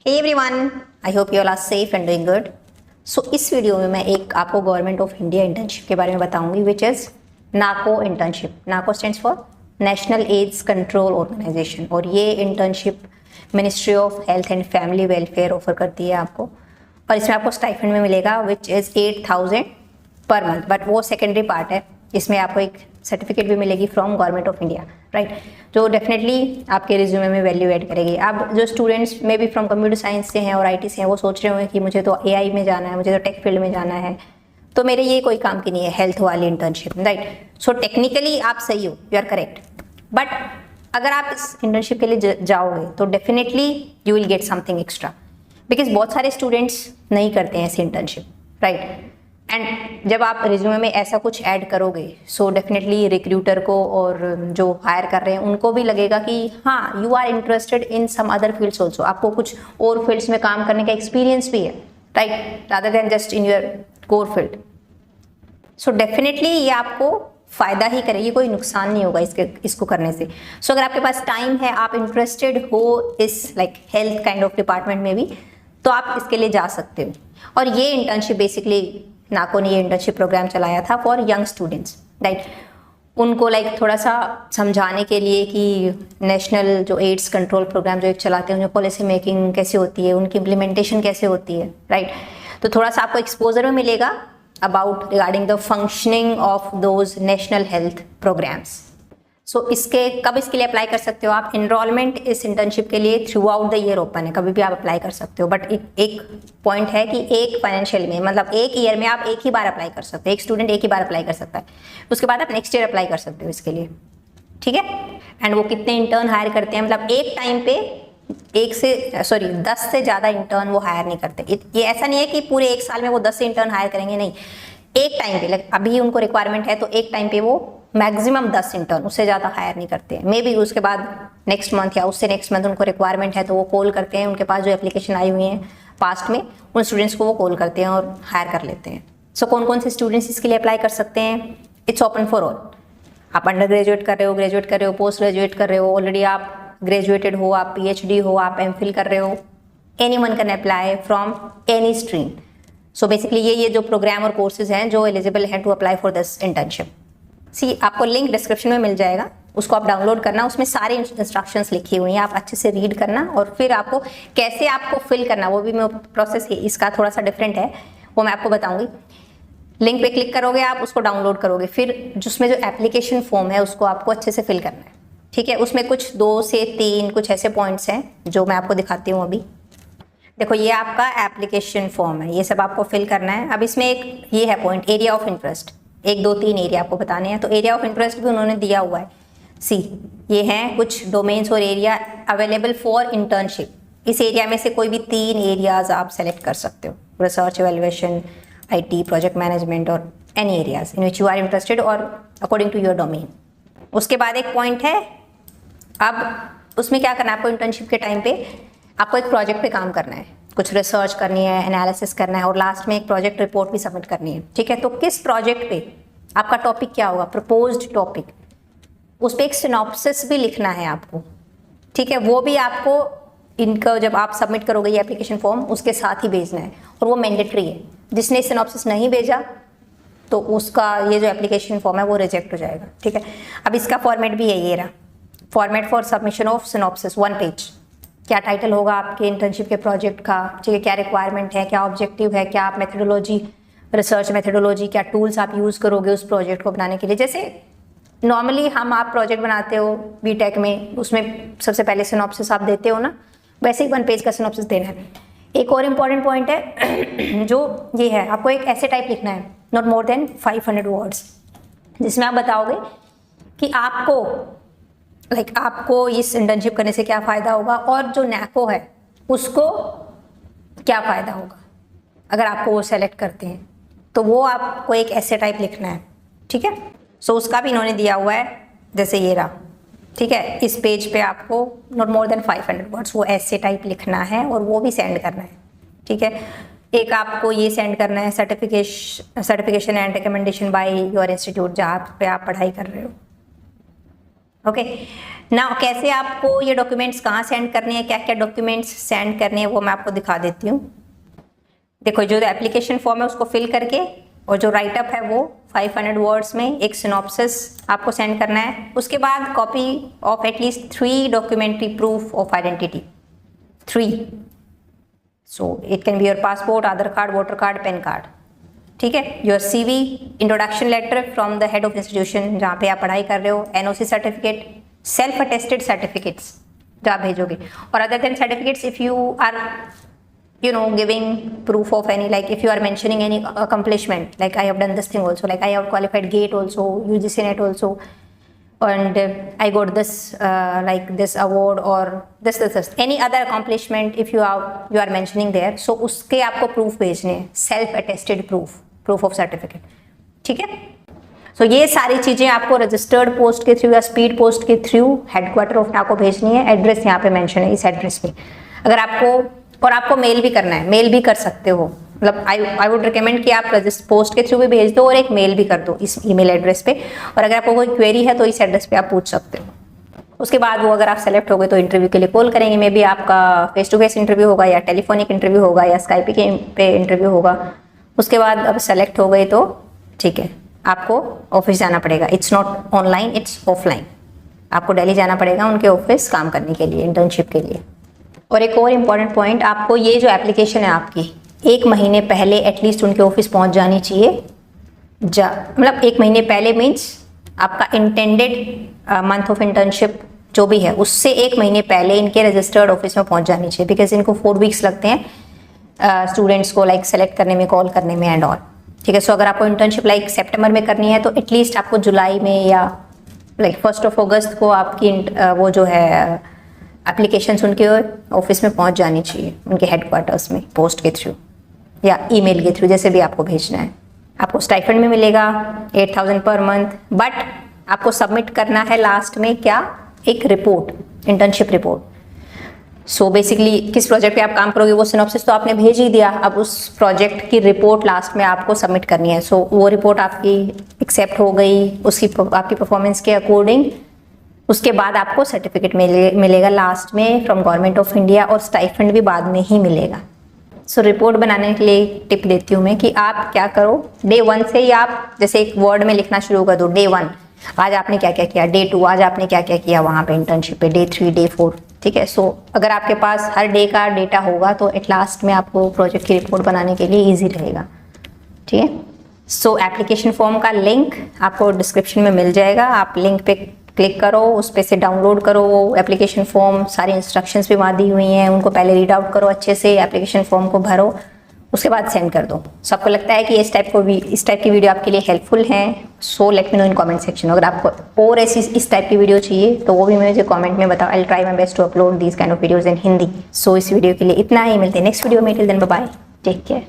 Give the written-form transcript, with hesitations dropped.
Hey everyone, I hope you all are safe and doing good. So इस video में मैं एक आपको गवर्नमेंट ऑफ इंडिया इंटर्नशिप के बारे में बताऊंगी which is NACO internship. NACO stands for national AIDS control organisation और ये internship ministry of health and family welfare offer करती है आपको और इसमें आपको स्टाइपेंड में मिलेगा which is 8,000 per month. But वो सेकेंडरी पार्ट है. इसमें आपको एक सर्टिफिकेट भी मिलेगी from government of India, right, जो डेफिनेटली आपके रिज्यूमे में वैल्यू ऐड करेगी. अब जो स्टूडेंट्स में भी फ्रॉम कंप्यूटर साइंस से हैं और आईटी से हैं वो सोच रहे होंगे कि मुझे तो एआई में जाना है, मुझे तो टेक फील्ड में जाना है, तो मेरे ये कोई काम की नहीं है हेल्थ वाली इंटर्नशिप, राइट. सो टेक्निकली आप सही हो, यू आर करेक्ट, बट अगर आप इस इंटर्नशिप के लिए जाओगे तो definitely you will get something extra because बहुत सारे स्टूडेंट्स नहीं करते हैं ऐसी इंटर्नशिप, राइट. एंड जब आप रिज्यूमे में ऐसा कुछ ऐड करोगे सो डेफिनेटली रिक्रूटर को और जो हायर कर रहे हैं उनको भी लगेगा कि हाँ you are interested in some other fields also, आपको कुछ और फील्ड्स में काम करने का एक्सपीरियंस भी है, right, rather than just in your core field. So definitely ये आपको फायदा ही करेगी, कोई नुकसान नहीं होगा इसको करने से. सो अगर आपके पास टाइम है, आप इंटरेस्टेड हो इस like health kind of department में भी, तो आप इसके लिए जा सकते हो. और ये इंटर्नशिप बेसिकली नाको ने ये इंटर्नशिप प्रोग्राम चलाया था फॉर यंग स्टूडेंट्स, राइट. उनको लाइक थोड़ा सा समझाने के लिए कि नेशनल जो एड्स कंट्रोल प्रोग्राम जो एक चलाते हैं, उनमें पॉलिसी मेकिंग कैसे होती है, उनकी इम्प्लीमेंटेशन कैसे होती है, राइट. तो थोड़ा सा आपको एक्सपोजर में मिलेगा about regarding the functioning of those national health programmes. So इसके कब इसके लिए अप्लाई कर सकते हो आप? एनरोलमेंट इस इंटर्नशिप के लिए through out the year open है, कभी भी आप अप्लाई कर सकते हो. बट एक पॉइंट है कि एक फाइनेंशियल में, मतलब एक ईयर में आप एक ही बार अप्लाई कर सकते हो, एक स्टूडेंट एक ही बार अप्लाई कर सकता है, उसके बाद आप नेक्स्ट ईयर अप्लाई कर सकते हो इसके लिए, ठीक है. एंड वो कितने इंटर्न हायर करते हैं, मतलब एक टाइम पे 10 से ज़्यादा इंटर्न वो हायर नहीं करते. ये ऐसा नहीं है कि पूरे एक साल में वो 10 इंटर्न हायर करेंगे, नहीं, एक टाइम पे अभी उनको रिक्वायरमेंट है तो एक टाइम पे वो मैक्सिमम 10 इंटर्न, उससे ज़्यादा हायर नहीं करते हैं. मे बी उसके बाद नेक्स्ट मंथ या उससे नेक्स्ट मंथ उनको रिक्वायरमेंट है तो वो कॉल करते हैं, उनके पास जो एप्लीकेशन आई हुई हैं पास्ट में उन स्टूडेंट्स को वो कॉल करते हैं और हायर कर लेते हैं. सो कौन कौन से स्टूडेंट्स इसके लिए अप्लाई कर सकते हैं? It's open for all. आप अंडर ग्रेजुएट कर रहे हो, ग्रेजुएट कर रहे हो, पोस्ट ग्रेजुएट कर रहे हो, ऑलरेडी आप ग्रेजुएटेड हो, आप PhD हो, आप MPhil कर रहे हो, anyone can apply from any stream. So basically ये जो प्रोग्राम और कोर्सेज हैं जो एलिजिबल हैं to apply for this internship. आपको लिंक डिस्क्रिप्शन में मिल जाएगा, उसको आप डाउनलोड करना, उसमें सारे इंस्ट्रक्शंस लिखी हुई हैं, आप अच्छे से रीड करना और फिर आपको कैसे आपको फिल करना, वो भी मैं प्रोसेस इसका थोड़ा सा डिफरेंट है, वो मैं आपको बताऊंगी. लिंक पे क्लिक करोगे आप, उसको डाउनलोड करोगे, फिर जिसमें जो एप्लीकेशन फॉर्म है उसको आपको अच्छे से फिल करना है, ठीक है. उसमें कुछ 2 से 3 कुछ ऐसे पॉइंट्स हैं जो मैं आपको दिखाती हूँ अभी. देखो ये आपका एप्लीकेशन फॉर्म है, ये सब आपको फिल करना है. अब इसमें एक ये है point area of interest, 1 2 3 area आपको बताने हैं, तो एरिया ऑफ इंटरेस्ट भी उन्होंने दिया हुआ है. ये हैं कुछ डोमेन्स और एरिया अवेलेबल फॉर इंटर्नशिप. इस एरिया में से कोई भी 3 एरियाज आप सेलेक्ट कर सकते हो, research, evaluation, IT, project management और any areas in which you are interested और अकॉर्डिंग टू योर डोमेन. उसके बाद एक पॉइंट है, अब उसमें क्या करना है आपको इंटर्नशिप के टाइम पे, आपको एक प्रोजेक्ट पे काम करना है, कुछ रिसर्च करनी है, एनालिसिस करना है और लास्ट में एक प्रोजेक्ट रिपोर्ट भी सबमिट करनी है, ठीक है. तो किस प्रोजेक्ट पे आपका टॉपिक क्या होगा, प्रपोज्ड टॉपिक, उस पर एक सिनॉप्सिस भी लिखना है आपको, ठीक है. वो भी आपको इनका जब आप सबमिट करोगे ये एप्लीकेशन फॉर्म उसके साथ ही भेजना है और वो मैंडेटरी है. जिसने सिनॉप्सिस नहीं भेजा तो उसका ये जो एप्लीकेशन फॉर्म है वो रिजेक्ट हो जाएगा, ठीक है. अब इसका फॉर्मेट भी है, ये रहा format for submission of synopsis, 1 page. क्या टाइटल होगा आपके इंटर्नशिप के प्रोजेक्ट का, ठीक है, क्या रिक्वायरमेंट है, क्या ऑब्जेक्टिव है, क्या आप मेथोडोलॉजी, रिसर्च मेथोडोलॉजी, क्या टूल्स आप यूज़ करोगे उस प्रोजेक्ट को बनाने के लिए. जैसे नॉर्मली आप प्रोजेक्ट बनाते हो BTech में, उसमें सबसे पहले सिनॉप्सिस आप देते हो ना, वैसे ही 1 पेज का सिनॉप्सिस देना है. एक और इम्पॉर्टेंट पॉइंट है जो ये है, आपको एक ऐसे टाइप लिखना है, नॉट मोर देन 500 वर्ड्स, जिसमें आप बताओगे कि आपको इस इंटर्नशिप करने से क्या फ़ायदा होगा और जो NACO है उसको क्या फ़ायदा होगा अगर आपको वो सेलेक्ट करते हैं, तो वो आपको एक ऐसे टाइप लिखना है, ठीक है. सो उसका भी इन्होंने दिया हुआ है, जैसे ये रहा, ठीक है. इस पेज पे आपको नॉट मोर देन 500 वर्ड्स वो ऐसे टाइप लिखना है और वो भी सेंड करना है, ठीक है. एक आपको ये सेंड करना है certification and recommendation by your institute जहाँ पे आप पढ़ाई कर रहे हो, ओके. ना कैसे आपको ये डॉक्यूमेंट्स कहाँ सेंड करने हैं, क्या क्या डॉक्यूमेंट्स सेंड करने हैं, वो मैं आपको दिखा देती हूँ। देखो, जो एप्लीकेशन फॉर्म है उसको फिल करके, और जो राइटअप है वो 500 वर्ड्स में एक सिनॉप्सिस आपको सेंड करना है। उसके बाद copy of at least 3 documentary proof of identity, 3। So it can be your passport, Aadhaar card, voter card, PAN card, ठीक है। Your CV, introduction letter from the head of institution जहाँ पे आप पढ़ाई कर रहे हो, NOC certificate, self attested certificates जो आप भेजोगे, और other than certificates if you are giving proof of any, like if you are mentioning any accomplishment, like I have done this thing also, like I have qualified GATE also, UGC NET also, and I got this like this award or this any other accomplishment if you are mentioning there, so उसके आपको proof भेजने हैं, self attested proof of certificate, ठीक है। So ये सारी चीजें आपको रजिस्टर्ड पोस्ट के थ्रू या स्पीड पोस्ट के थ्रू हेडक्वार्टर ऑफ नाको भेजनी है। एड्रेस यहाँ पे मेंशन है, इस एड्रेस पे। अगर आपको मेल भी करना है, मेल भी कर सकते हो, मतलब आई वुड रिकमेंड कि आप पोस्ट के थ्रू भी भेज दो और एक मेल भी कर दो इस ईमेल एड्रेस पे। और अगर आपको कोई क्वेरी है तो इस एड्रेस पे आप पूछ सकते हो। उसके बाद वो अगर आप सेलेक्ट हो गए तो इंटरव्यू के लिए कॉल करेंगे। मे बी आपका फेस टू फेस इंटरव्यू होगा या टेलीफोनिक इंटरव्यू होगा या स्काइप पे इंटरव्यू होगा। उसके बाद अब सेलेक्ट हो गए तो ठीक है, आपको ऑफिस जाना पड़ेगा। It's not online, it's offline. आपको दिल्ली जाना पड़ेगा उनके ऑफिस काम करने के लिए, इंटर्नशिप के लिए। और एक और इम्पॉर्टेंट पॉइंट, आपको ये जो एप्लीकेशन है आपकी 1 महीने पहले एटलीस्ट उनके ऑफिस पहुंच जानी चाहिए। मतलब 1 महीने पहले मीन्स आपका इंटेंडेड मंथ ऑफ इंटर्नशिप जो भी है उससे 1 महीने पहले इनके रजिस्टर्ड ऑफिस में पहुंच जानी चाहिए। बिकॉज इनको 4 वीक्स लगते हैं स्टूडेंट्स को लाइक सेलेक्ट करने में, कॉल करने में एंड ऑल, ठीक है। सो अगर आपको इंटर्नशिप लाइक सितंबर में करनी है तो एटलीस्ट आपको जुलाई में या लाइक 1 अगस्त को आपकी वो जो है एप्लीकेशंस उनके ऑफिस में पहुंच जानी चाहिए, उनके हेडक्वार्टर्स में, पोस्ट के थ्रू या ईमेल के थ्रू, जैसे भी आपको भेजना है। आपको स्टाइपेंड में मिलेगा 8000 पर मंथ, बट आपको सबमिट करना है लास्ट में क्या, एक report, internship report. So basically किस प्रोजेक्ट पे आप काम करोगे वो सिनॉप्सिस तो आपने भेज ही दिया, अब उस प्रोजेक्ट की रिपोर्ट लास्ट में आपको सबमिट करनी है। सो वो रिपोर्ट आपकी एक्सेप्ट हो गई उसकी आपकी परफॉर्मेंस के अकॉर्डिंग, उसके बाद आपको सर्टिफिकेट मिलेगा लास्ट में फ्रॉम गवर्नमेंट ऑफ इंडिया, और स्टाइपेंड भी बाद में ही मिलेगा। सो रिपोर्ट बनाने के लिए टिप देती हूँ मैं कि आप क्या करो, डे 1 से ही आप जैसे एक वर्ड में लिखना शुरू कर दो। डे 1 आज आपने क्या क्या किया, डे 2 आज आपने क्या क्या किया वहाँ पे इंटर्नशिप पे, डे 3, डे 4, ठीक है। सो अगर आपके पास हर डे का डेटा होगा तो एट लास्ट में आपको प्रोजेक्ट की रिपोर्ट बनाने के लिए ईजी रहेगा, ठीक है। सो एप्लीकेशन फॉर्म का लिंक आपको डिस्क्रिप्शन में मिल जाएगा, आप लिंक पे क्लिक करो, उस पे से डाउनलोड करो वो एप्लीकेशन फॉर्म, सारी इंस्ट्रक्शंस भी वहाँ दी हुई हैं, उनको पहले रीड आउट करो अच्छे से, एप्लीकेशन फॉर्म को भरो, उसके बाद सेंड कर दो। सबको लगता है कि इस टाइप की वीडियो आपके लिए हेल्पफुल है, so let me know in comment section. अगर आपको और ऐसी इस टाइप की वीडियो चाहिए तो वो भी मुझे कमेंट में बताओ। I will try my best to upload these kind of videos in Hindi. So इस वीडियो के लिए इतना ही, मिलते हैं नेक्स्ट वीडियो में। Till then bye bye, take care.